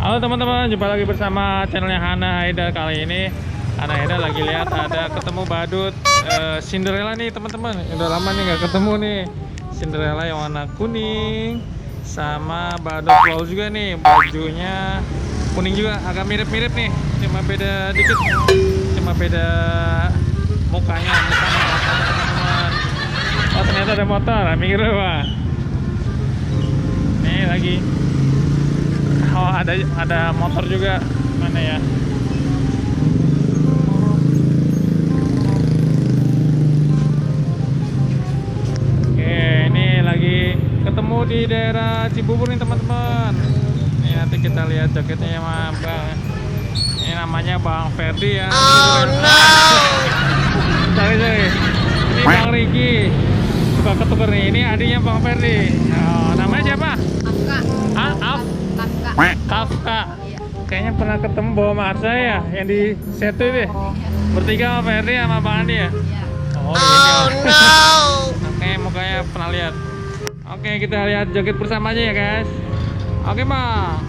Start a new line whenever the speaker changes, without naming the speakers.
Halo teman-teman, jumpa lagi bersama channelnya Hana Haidar. Kali ini Hana Haidar lagi lihat ada ketemu badut Cinderella nih teman-teman. Udah lama nih nggak ketemu nih. Cinderella yang warna kuning sama badut flow juga nih, bajunya kuning juga, agak mirip-mirip nih, cuma beda dikit, cuma beda mukanya teman-teman. Oh ternyata ada motor, mikir wah. Nih lagi. Oh ada motor juga, mana ya? Oke, ini lagi ketemu di daerah Cibubur nih teman-teman. Ini nanti kita lihat jaketnya sama Bang. Ini namanya Bang Ferdi ya. Oh no. Sorry. Ini Bang Riki. Suka ketuker nih. Ini adiknya Bang Ferdi. Oh, namanya siapa? Kafka.
Iya.
Kayaknya pernah ketemu bawa sama Arsa ya, yang di Setu deh. Bertiga sama Ferdi sama Bang Andi ya.
Iya.
Oh no. Oke, mukanya pernah lihat. Oke, kita lihat joget bersama aja ya guys. Oke Bang.